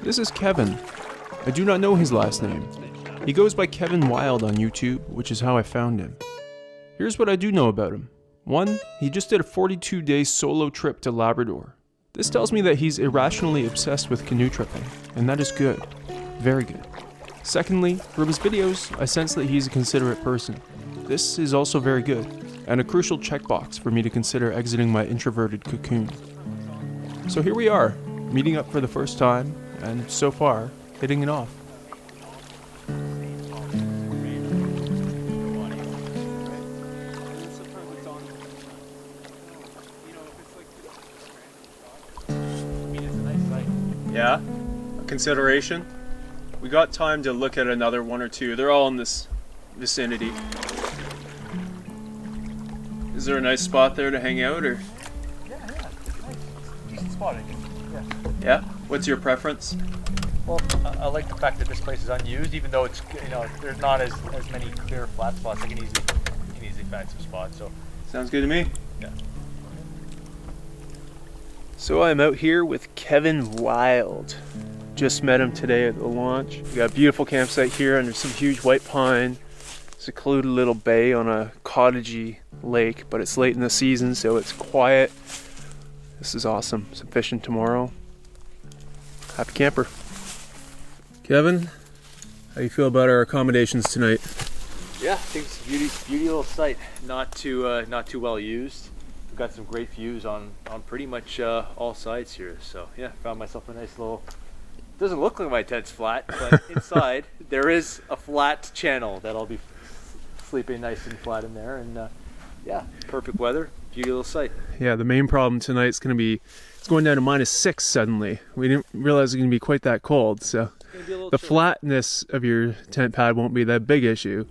This is Kevin. I do not know his last name. He goes by Kevin Wild on YouTube, which is how I found him. Here's what I do know about him. 1. He just did a 42-day solo trip to Labrador. This tells me that he's irrationally obsessed with canoe tripping, and that is good. Very good. Secondly, from his videos, I sense that he's a considerate person. This is also very good, and a crucial checkbox for me to consider exiting my introverted cocoon. So here we are, meeting up for the first time, and so far, hitting it off. Yeah, a consideration. We got time to look at another one or two. They're all in this vicinity. Is there a nice spot there to hang out, or? Yeah, nice. Decent spot, I think. Yeah? What's your preference? Well, I like the fact that this place is unused, even though it's, there's not as many clear flat spots. I can easily find some spots. So Sounds good to me. yeah. So I'm out here with Kevin Wild. Just met him today at the launch. We got a beautiful campsite here under some huge white pine. Secluded little bay on a cottagey lake, but it's late in the season, so it's quiet. This is awesome. Some fishing tomorrow. Happy camper. Kevin, how you feel about our accommodations tonight? Yeah, I think it's a beauty little site. Not too well used. We've got some great views on pretty much all sides here. So yeah, found myself a nice little. Doesn't look like my tent's flat, but inside there is a flat channel that I'll be sleeping nice and flat in there. And yeah, perfect weather, beauty little site. Yeah, the main problem tonight is going to be it's going down to -6 suddenly. We didn't realize it was going to be quite that cold, so the flatness of your tent pad won't be that big issue.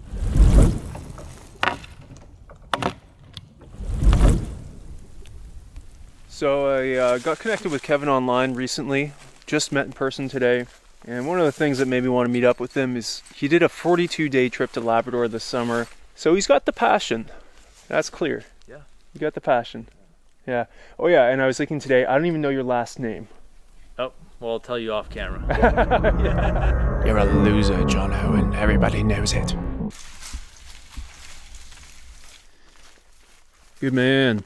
So I got connected with Kevin online recently, just met in person today, and one of the things that made me want to meet up with him is he did a 42-day trip to Labrador this summer, so he's got the passion. That's clear. Yeah. You got the passion. Yeah. Oh yeah, and I was thinking today, I don't even know your last name. Oh, well, I'll tell you off camera. You're a loser, Jono, and everybody knows it. Good man.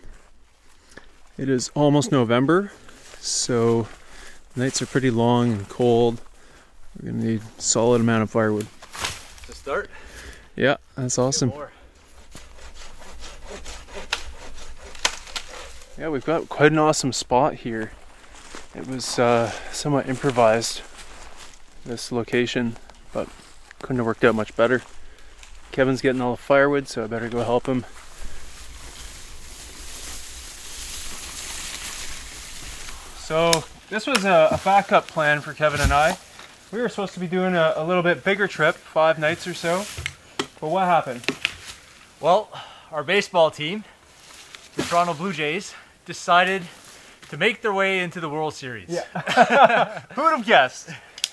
It is almost November, so nights are pretty long and cold. We're gonna need a solid amount of firewood. To start? Yeah, that's awesome. Yeah, we've got quite an awesome spot here. It was somewhat improvised, this location, but couldn't have worked out much better. Kevin's getting all the firewood, so I better go help him. So this was a backup plan for Kevin and I. We were supposed to be doing a little bit bigger trip, 5 nights or so, but what happened? Well, our baseball team, the Toronto Blue Jays, decided to make their way into the World Series. Yeah. Who would have guessed?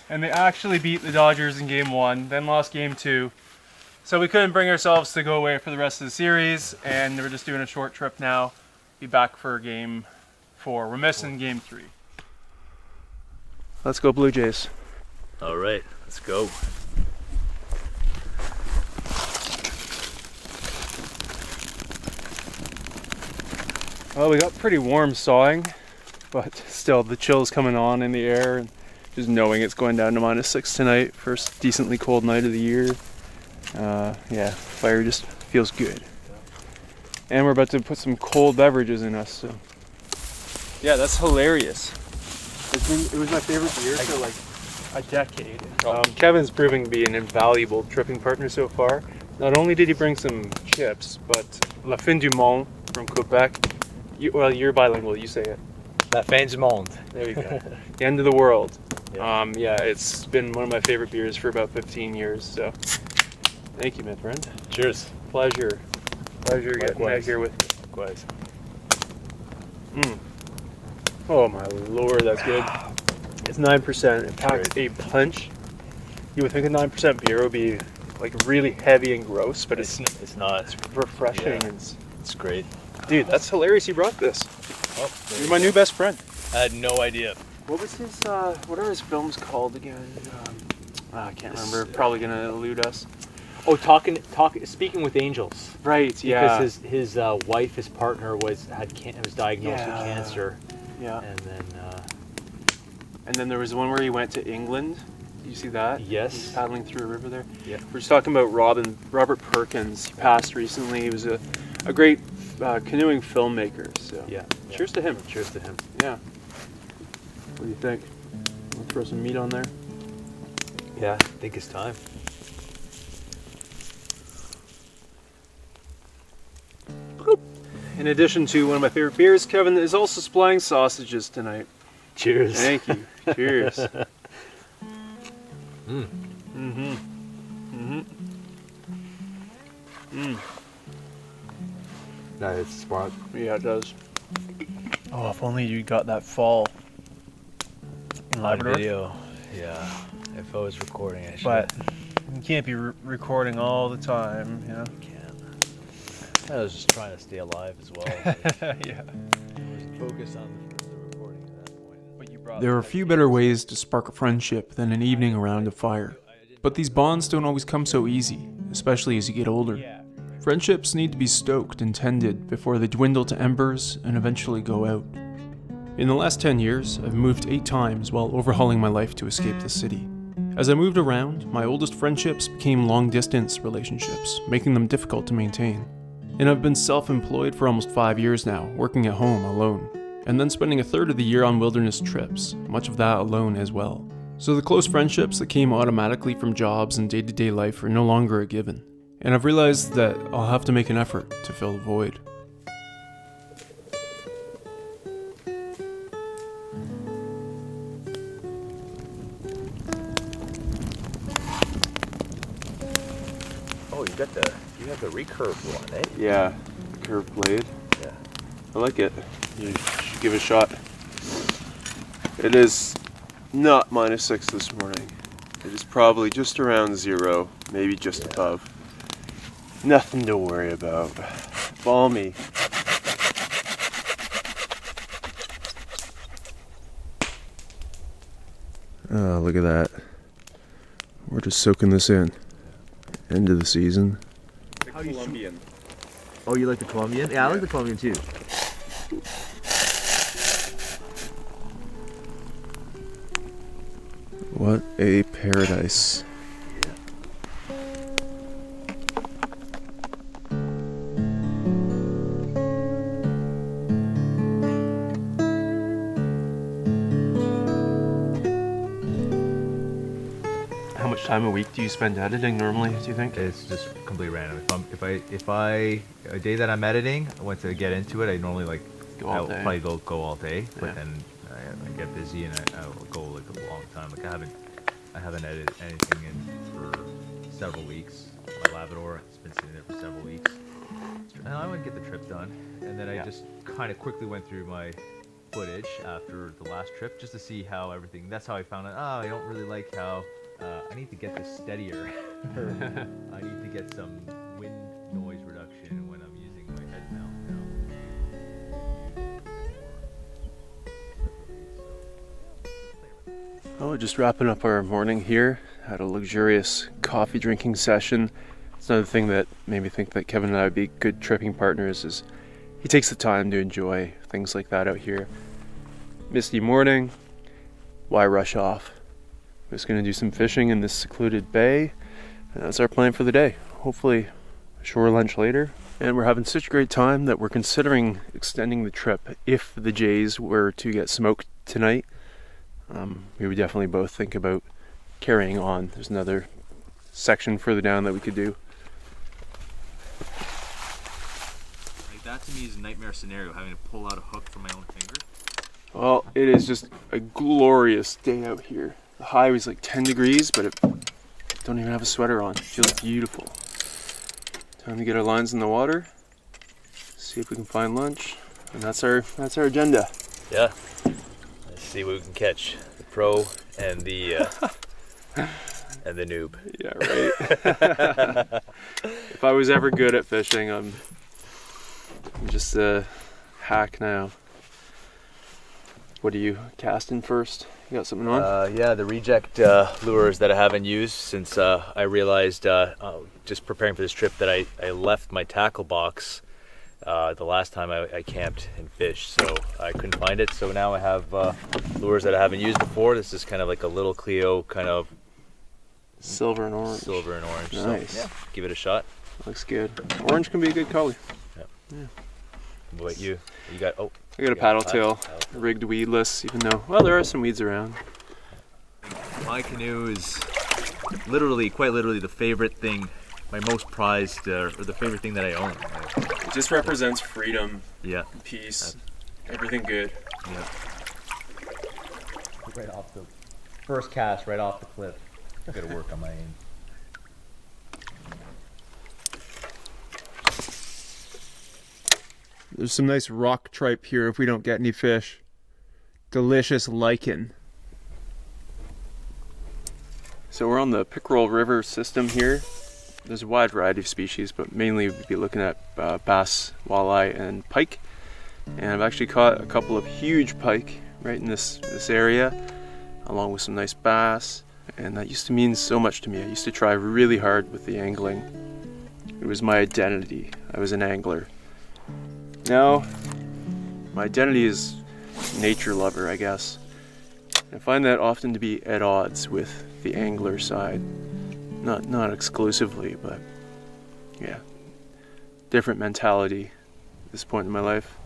And they actually beat the Dodgers in Game 1, then lost Game 2. So we couldn't bring ourselves to go away for the rest of the series, and we're just doing a short trip now. Be back for Game 4. We're missing Game 3. Let's go Blue Jays. All right, let's go. Well, we got pretty warm sawing, but still the chill's coming on in the air, and just knowing it's going down to -6 tonight, first decently cold night of the year. Yeah, fire just feels good. And we're about to put some cold beverages in us, so. Yeah, that's hilarious. It was my favorite beer for like a decade. Kevin's proving to be an invaluable tripping partner so far. Not only did he bring some chips, but La Fin du Monde from Quebec. Well, you're bilingual, you say it. La fin du monde. There you go. The end of the world. Yeah. Yeah, it's been one of my favorite beers for about 15 years, so thank you, my friend. Cheers. Pleasure getting out here with you. Likewise. Oh my lord, that's good. It's 9%. It packs a punch. You would think a 9% beer would be like really heavy and gross, but it's not. It's refreshing. Yeah. It's great. Dude, that's hilarious you brought this. Oh, You're my new best friend. I had no idea. What was his, what are his films called again? I can't remember. Probably gonna elude us. Oh, Speaking with Angels. Right, yeah. Because his wife, his partner, was diagnosed with cancer. Yeah. And then there was one where he went to England. Do you see that? Yes. He was paddling through a river there. Yeah. We're just talking about Robert Perkins. He passed recently. He was a great canoeing filmmaker. So yeah. Cheers to him. Cheers to him. Yeah. What do you think? We'll throw some meat on there. Yeah, I think it's time. In addition to one of my favorite beers, Kevin is also supplying sausages tonight. Cheers. Thank you. Cheers. That is smart. Yeah, it does. Oh, if only you got that fall in Labrador. Video. Yeah. If I was recording, I should. But you can't be recording all the time, you know? Can't. I was just trying to stay alive as well. Yeah. I was focused on the recording at that point. But you brought There are few better ways to spark a friendship than an evening around a fire. But these bonds don't always come so easy, especially as you get older. Friendships need to be stoked and tended before they dwindle to embers and eventually go out. In the last 10 years, I've moved 8 times while overhauling my life to escape the city. As I moved around, my oldest friendships became long-distance relationships, making them difficult to maintain. And I've been self-employed for almost 5 years now, working at home alone, and then spending a third of the year on wilderness trips, much of that alone as well. So the close friendships that came automatically from jobs and day-to-day life are no longer a given. And I've realized that I'll have to make an effort to fill the void. Oh, you have the recurved one, eh? Yeah, curved blade. Yeah. I like it. You should give it a shot. It is not -6 this morning. It is probably just around 0, maybe just above. Nothing to worry about. Balmy. Oh, look at that. We're just soaking this in. End of the season. Colombian. Oh, you like the Colombian? Yeah, I like the Colombian too. What a paradise. How much time a week do you spend editing normally, do you think? It's just completely random. If a day that I'm editing, I want to get into it, I normally Go all day. probably go all day, but Yeah. then I get busy and I'll go like a long time. Like I haven't edited anything in for several weeks. My Labrador, it's been sitting there for several weeks. And I would get the trip done, and then I just kind of quickly went through my footage after the last trip just to see how everything. That's how I found out. Oh, I don't really like how. I need to get this steadier. I need to get some wind noise reduction when I'm using my head mount now. Oh, just wrapping up our morning here. Had a luxurious coffee drinking session. It's another thing that made me think that Kevin and I would be good tripping partners is he takes the time to enjoy things like that out here. Misty morning, why rush off? We're just going to do some fishing in this secluded bay, and that's our plan for the day. Hopefully a shore lunch later. And we're having such a great time that we're considering extending the trip if the jays were to get smoked tonight. We would definitely both think about carrying on. There's another section further down that we could do. Like that to me is a nightmare scenario, having to pull out a hook from my own finger. Well, it is just a glorious day out here. The high was like 10 degrees, but it don't even have a sweater on. It feels beautiful. Time to get our lines in the water, see if we can find lunch, and that's our agenda. Yeah. Let's see what we can catch. The pro and the and the noob. Yeah, right. If I was ever good at fishing, I'm just a hack now. What are you casting first? You got something on? Yeah, the reject lures that I haven't used since I realized just preparing for this trip that I left my tackle box the last time I camped and fished, so I couldn't find it. So now I have lures that I haven't used before. This is kind of like a little Cleo kind of Silver and orange. Silver and orange. Nice. So, yeah, give it a shot. Looks good. Orange can be a good color. Yeah. What about you? You got I got a paddle tail, rigged weedless, even though, well, there are some weeds around. My canoe is quite literally the favorite thing, my most prized, or the favorite thing that I own. It just represents freedom, Yeah. peace, everything good. Yeah. Right off the first cast, right off the cliff. I gotta work on my aim. There's some nice rock tripe here if we don't get any fish. Delicious lichen. So we're on the Pickerel River system here. There's a wide variety of species, but mainly we'd be looking at bass, walleye, and pike. And I've actually caught a couple of huge pike right in this area, along with some nice bass. And that used to mean so much to me. I used to try really hard with the angling. It was my identity. I was an angler. Now, my identity is nature lover, I guess. I find that often to be at odds with the angler side. Not exclusively, but yeah, different mentality at this point in my life.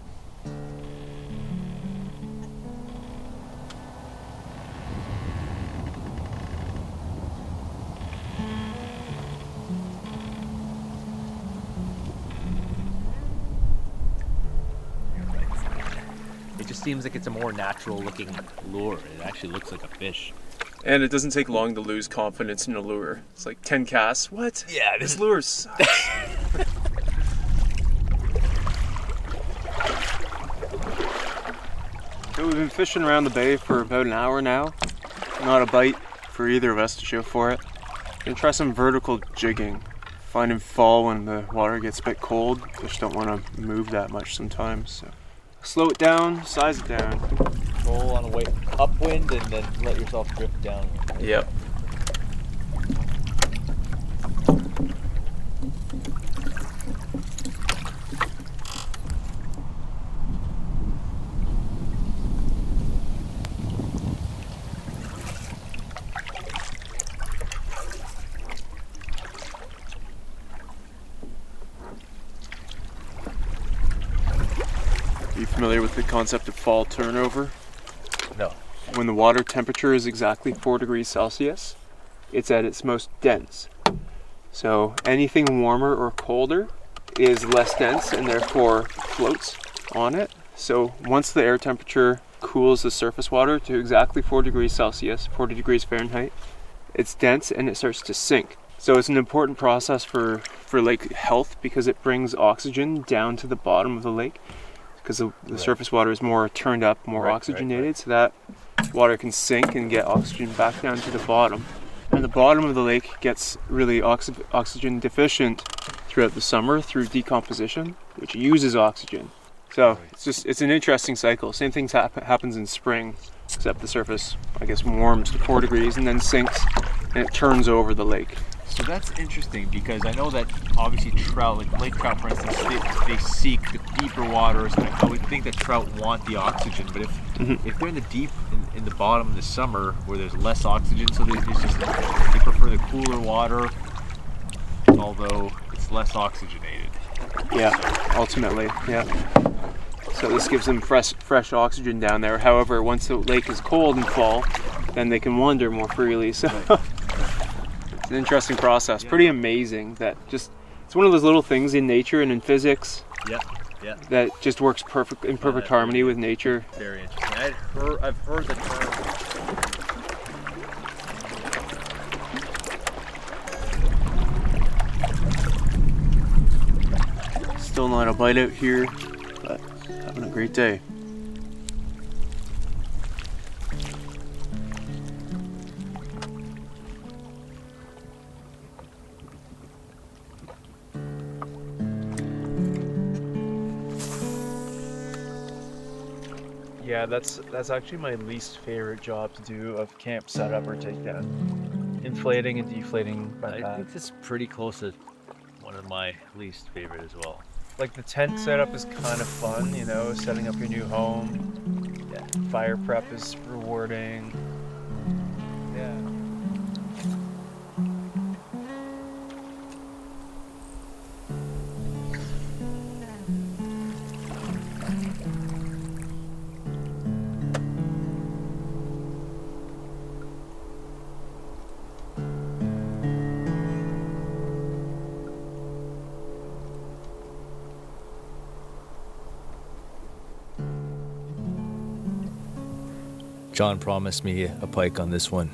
It just seems like it's a more natural looking lure. It actually looks like a fish. And it doesn't take long to lose confidence in a lure. It's like 10 casts. What? Yeah, This lure sucks. So we've been fishing around the bay for about an hour now. Not a bite for either of us to show for it. Gonna try some vertical jigging. Find in fall when the water gets a bit cold, fish don't want to move that much sometimes. So slow it down, size it down. Roll on a way upwind and then let yourself drift downwind. Yep. Are you familiar with the concept of fall turnover? No. When the water temperature is exactly 4 degrees Celsius, it's at its most dense. So anything warmer or colder is less dense and therefore floats on it. So once the air temperature cools the surface water to exactly 4 degrees Celsius, 40 degrees Fahrenheit, it's dense and it starts to sink. So it's an important process for lake health because it brings oxygen down to the bottom of the lake, because the surface water is more turned up, more oxygenated, so that water can sink and get oxygen back down to the bottom. And the bottom of the lake gets really oxygen deficient throughout the summer through decomposition, which uses oxygen. So it's an interesting cycle. Same thing happens in spring, except the surface, I guess, warms to 4 degrees and then sinks, and it turns over the lake. So that's interesting because I know that obviously trout, like lake trout for instance, they seek the deeper waters. I would think that trout want the oxygen, but if they're in the deep, in the bottom in the summer where there's less oxygen, so they prefer the cooler water, although it's less oxygenated. Yeah, ultimately, yeah. So this gives them fresh oxygen down there. However, once the lake is cold in fall, then they can wander more freely. So. It's an interesting process. Pretty amazing that it's one of those little things in nature and in physics that just works in perfect harmony with nature. Very interesting. I've heard the term. Still not a bite out here, but having a great day. Yeah, that's actually my least favorite job to do of camp setup or takedown. Inflating and deflating my I pad. think this is pretty close to one of my least favorite as well. Like the tent setup is kind of fun, you know, setting up your new home. Yeah. Fire prep is rewarding. Yeah. John promised me a pike on this one.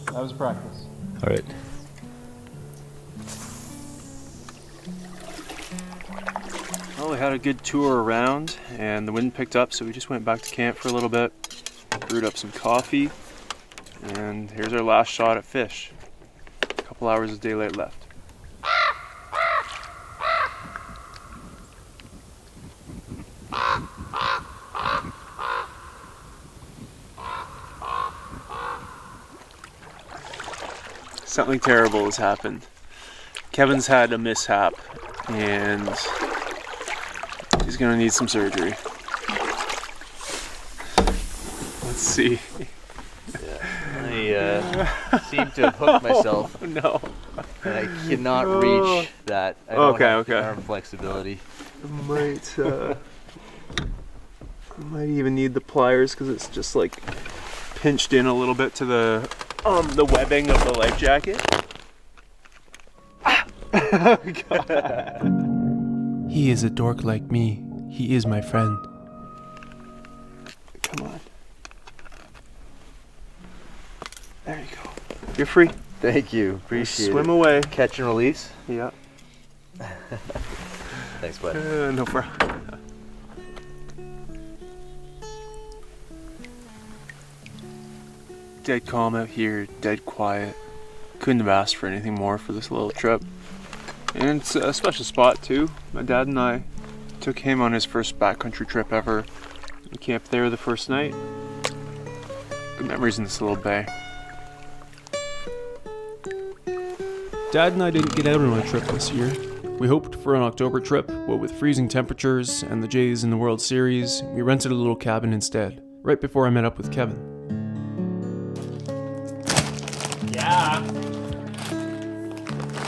That was practice. All right. Well, we had a good tour around and the wind picked up, so we just went back to camp for a little bit, brewed up some coffee, and here's our last shot at fish. A couple hours of daylight left. Something terrible has happened. Kevin's had a mishap and he's gonna need some surgery. Let's see. I seem to have hooked myself. No. And I cannot reach that. I don't have the arm flexibility. Might even need the pliers because it's just like pinched in a little bit to the webbing of the life jacket. Oh, God. He is a dork like me. He is my friend. Come on. There you go. You're free. Thank you. Appreciate Swim it. away. Catch and release. Yeah. Thanks, bud. No problem. Dead calm out here, dead quiet. Couldn't have asked for anything more for this little trip. And it's a special spot too. My dad and I took him on his first backcountry trip ever. We camped there the first night. Good memories in this little bay. Dad and I didn't get out on a trip this year. We hoped for an October trip, but with freezing temperatures and the Jays in the World Series, we rented a little cabin instead, right before I met up with Kevin. Yeah.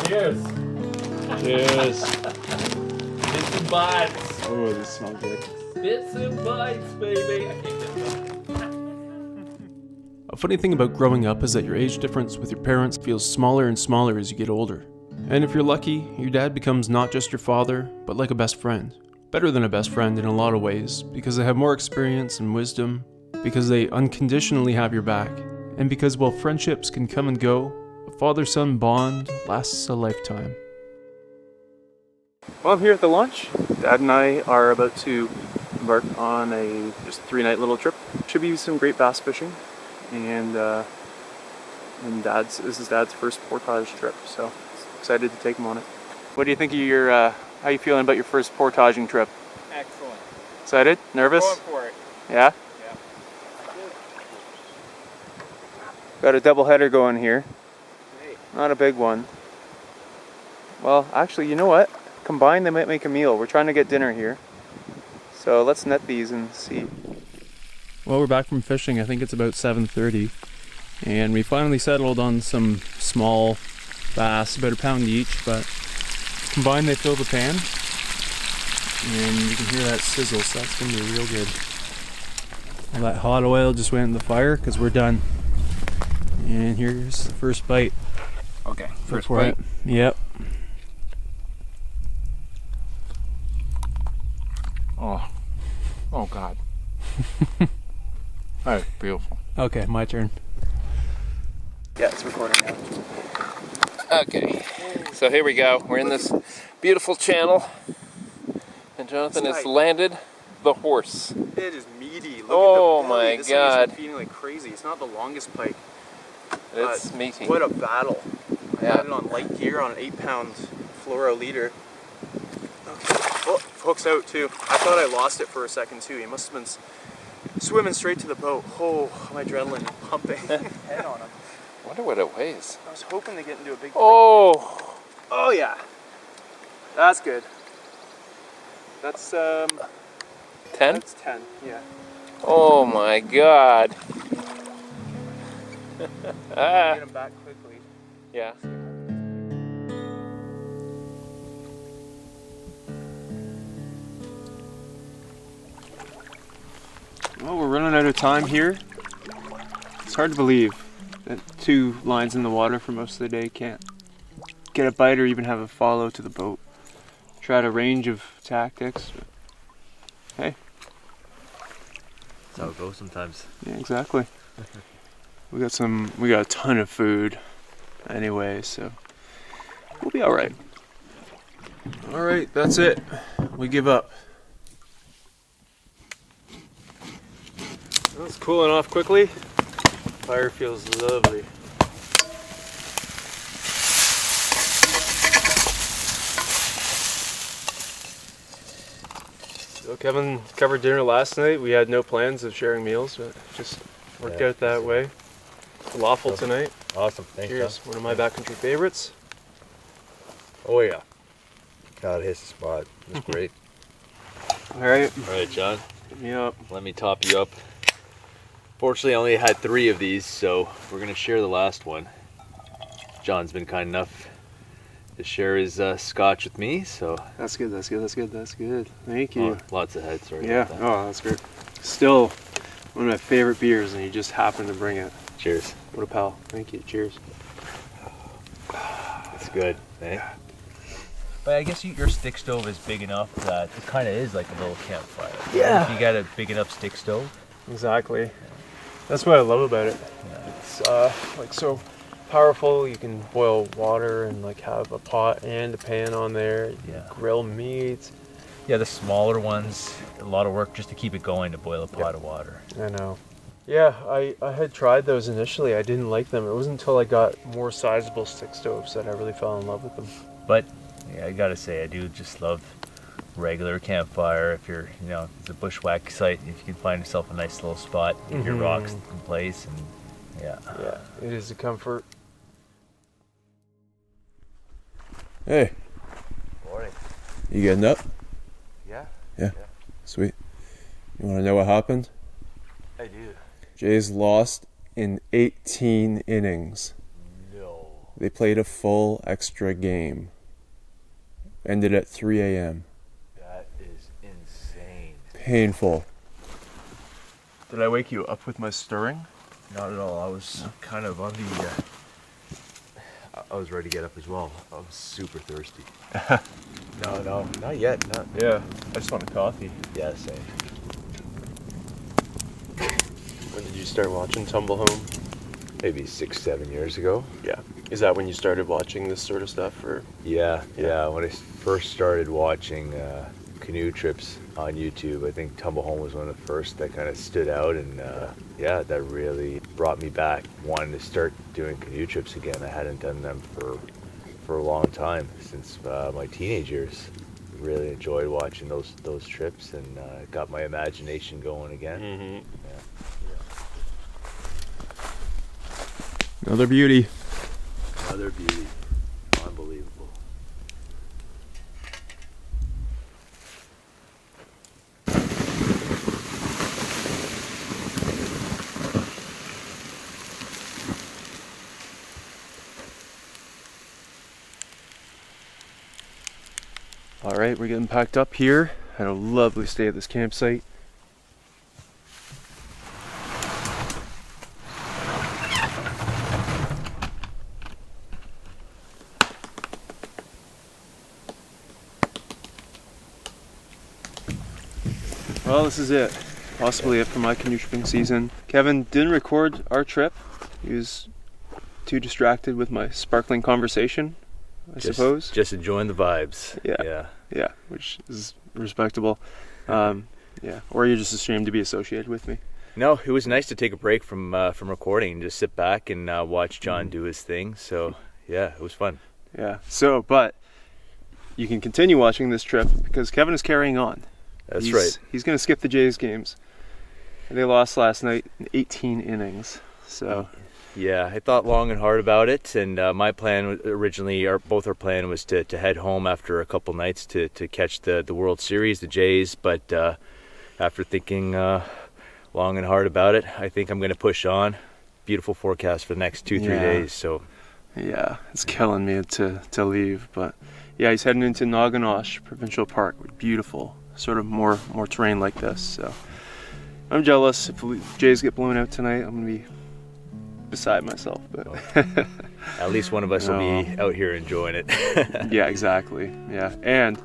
Cheers. Cheers. Bits and bites. Oh, this smells good. Bits and bites, baby. A funny thing about growing up is that your age difference with your parents feels smaller and smaller as you get older. And if you're lucky, your dad becomes not just your father, but like a best friend. Better than a best friend in a lot of ways, because they have more experience and wisdom, because they unconditionally have your back, and because while friendships can come and go, a father-son bond lasts a lifetime. Well, I'm here at the launch. Dad and I are about to embark on a just 3-night little trip. Should be some great bass fishing, and this is Dad's first portage trip, so excited to take him on it. What do you think of your? How you feeling about your first portaging trip? Excellent. Excited? Nervous? Going for it. Yeah. Yeah. Got a double header going here. Hey. Not a big one. Well, actually, you know what? Combined, they might make a meal. We're trying to get dinner here, so let's net these and see. Well, we're back from fishing. I think it's about 7:30, and we finally settled on some small bass, about a pound each, but combined they fill the pan, and you can hear that sizzle, so that's gonna be real good. All that hot oil just went in the fire because we're done. And here's the first bite. Okay. First bite. Yep. Oh God. That's beautiful. Okay, my turn. Yeah, it's recording now. Okay. So here we go. We're in this beautiful channel, and Jonathan has landed the horse. It is meaty. Look Oh at the belly. my This God. thing is feeding like crazy. It's not the longest pike. It's but meaty. What a battle. I Yeah. had it on light gear on an 8-pound fluoro leader. Okay. Oh, hook's out too. I thought I lost it for a second too. He must have been swimming straight to the boat. Oh, my adrenaline pumping. Head on him. I wonder what it weighs. I was hoping to get into a big. Oh! Oh yeah. That's good. That's 10? That's 10. Yeah. Oh my god. Get him back quickly. Yeah. Well, we're running out of time here. It's hard to believe that 2 lines in the water for most of the day can't get a bite or even have a follow to the boat. Tried a range of tactics, but hey. That's how it goes sometimes. Yeah, exactly. We got a ton of food anyway, so we'll be all right. All right, that's it. We give up. Well, it's cooling off quickly. Fire feels lovely. So Kevin covered dinner last night. We had no plans of sharing meals, but it just worked out that way. Falafel tonight. Awesome. Thanks, Cheers. One of my backcountry favorites. Oh yeah. God, hits the spot. It's great. All right. All right, John. Hit me up. Let me top you up. Fortunately, I only had 3 of these, so we're gonna share the last one. John's been kind enough to share his scotch with me, so. That's good. That's good. That's good. That's good. Thank you. Oh, lots of heads. Sorry Yeah. about that. Oh, that's great. Still one of my favorite beers, and you just happened to bring it. Cheers. What a pal. Thank you. Cheers. It's good. Eh? But I guess your stick stove is big enough that it kind of is like a little campfire. Yeah. If you got a big enough stick stove. Exactly. That's what I love about it. It's like so powerful. You can boil water and like have a pot and a pan on there. You can grill meats. Yeah, the smaller ones, a lot of work just to keep it going to boil a pot of water. I know. Yeah, I had tried those initially. I didn't like them. It wasn't until I got more sizable stick stoves that I really fell in love with them. But yeah, I gotta say, I do just love regular campfire. If you're, it's a bushwhack site, if you can find yourself a nice little spot, get your rocks in place, and yeah, it is a comfort. Hey. Morning. You getting up? Yeah. Sweet. You want to know what happened? I do. Jays lost in 18 innings. No. They played a full extra game. Ended at 3 a.m. That is insane. Painful. Did I wake you up with my stirring? Not at all. I was kind of on the. I was ready to get up as well. I was super thirsty. No, not yet. Yeah, I just wanted coffee. Yeah, same. When did you start watching Tumble Home? Maybe 6-7 years ago. Yeah. Is that when you started watching this sort of stuff, or? Yeah. When I first started watching canoe trips on YouTube, I think Tumble Home was one of the first that kind of stood out, and that really brought me back, wanting to start doing canoe trips again. I hadn't done them for a long time, since my teenage years. Really enjoyed watching those trips, and got my imagination going again. Mm-hmm. Another beauty. Another beauty. Unbelievable. All right, we're getting packed up here. Had a lovely stay at this campsite. Well, this is it. Possibly it for my canoe tripping season. Kevin didn't record our trip. He was too distracted with my sparkling conversation, I suppose. Just enjoying the vibes. Yeah, which is respectable. Or you're just ashamed to be associated with me. No, it was nice to take a break from recording and just sit back and watch John do his thing. So yeah, it was fun. Yeah. So, but you can continue watching this trip because Kevin is carrying on. That's right. He's going to skip the Jays games. They lost last night in 18 innings. So yeah, I thought long and hard about it, and my plan originally, both our plan was to head home after a couple nights to catch the World Series, the Jays. But after thinking long and hard about it, I think I'm going to push on. Beautiful forecast for the next 2-3 days. So yeah, it's killing me to leave, but yeah, he's heading into Naganosh Provincial Park. Beautiful, sort of more terrain like this. So I'm jealous. If the Jays get blown out tonight, I'm gonna be beside myself. But at least one of us will be out here enjoying it. Yeah, exactly. Yeah, and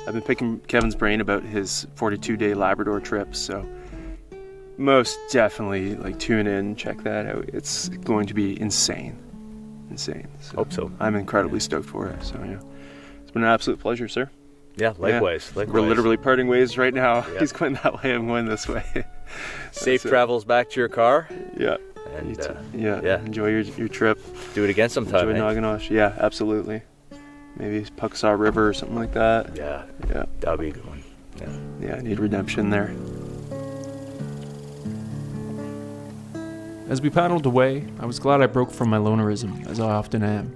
I've been picking Kevin's brain about his 42-day Labrador trip. So most definitely, like, tune in, check that out. It's going to be insane. So Hope so. I'm incredibly stoked for it. So yeah, it's been an absolute pleasure, sir. Yeah, likewise. We're literally parting ways right now. Yeah. He's going that way, I'm going this way. Safe travels back to your car. Yeah. And yeah. Enjoy your trip. Do it again sometime. Enjoy Naganosh. Yeah, absolutely. Maybe Pucksaw River or something like that. Yeah. Yeah. That'll be a good one. Yeah, I need redemption there. As we paddled away, I was glad I broke from my lonerism, as I often am.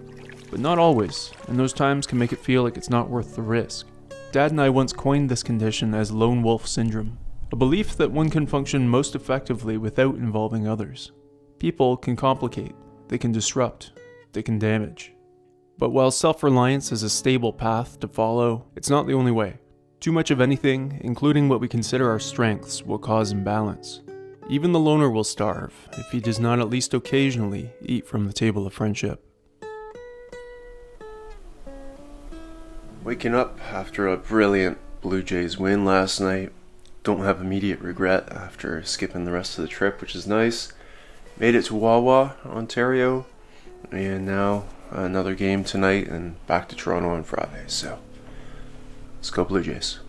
But not always, and those times can make it feel like it's not worth the risk. Dad and I once coined this condition as lone wolf syndrome, a belief that one can function most effectively without involving others. People can complicate, they can disrupt, they can damage. But while self-reliance is a stable path to follow, it's not the only way. Too much of anything, including what we consider our strengths, will cause imbalance. Even the loner will starve if he does not at least occasionally eat from the table of friendship. Waking up after a brilliant Blue Jays win last night. Don't have immediate regret after skipping the rest of the trip, which is nice. Made it to Wawa, Ontario, and now another game tonight and back to Toronto on Friday. So let's go Blue Jays.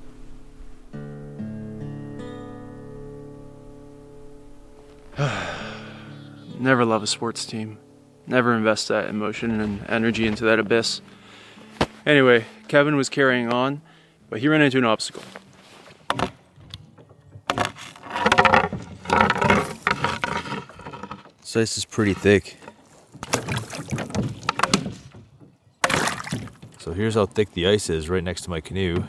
Never love a sports team. Never invest that emotion and energy into that abyss. Anyway, Kevin was carrying on, but he ran into an obstacle. This ice is pretty thick. So here's how thick the ice is right next to my canoe.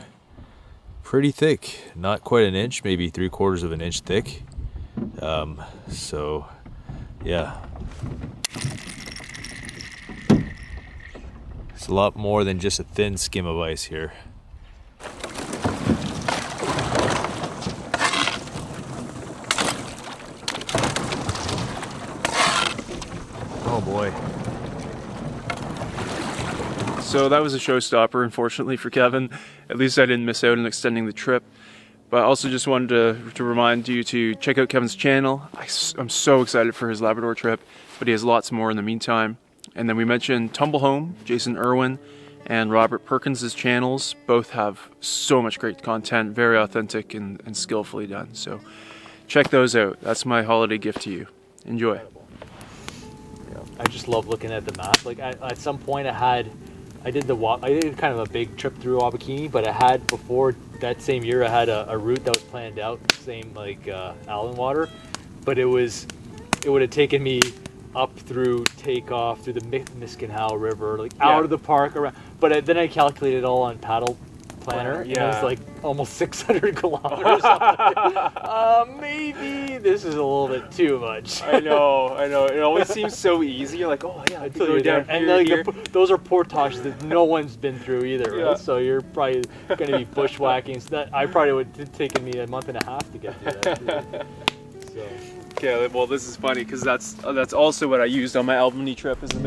Pretty thick, not quite an inch, maybe 3/4 of an inch thick. So yeah, it's a lot more than just a thin skim of ice here. Oh boy. So that was a showstopper, unfortunately, for Kevin. At least I didn't miss out on extending the trip. But I also just wanted to remind you to check out Kevin's channel. I'm so excited for his Labrador trip, but he has lots more in the meantime. And then we mentioned Tumble Home, Jason Irwin, and Robert Perkins' channels. Both have so much great content, very authentic and skillfully done. So check those out. That's my holiday gift to you. Enjoy. I just love looking at the map. Like at some point I did kind of a big trip through Aubakini, but I had before that same year I had a route that was planned out, same like Allen Water, but it would have taken me up through Takeoff, through the Miskinhow River, like out of the park around. But then I calculated it all on paddle planner, and it was like almost 600 kilometers. Maybe this is a little bit too much. I know. It always seems so easy. You're like, oh yeah, I could go down and here. those are portages that no one's been through either, right? So you're probably going to be bushwhacking. So that I probably would have taken me a month and a half to get through that. So. Okay, well this is funny because that's also what I used on my Albany trip as a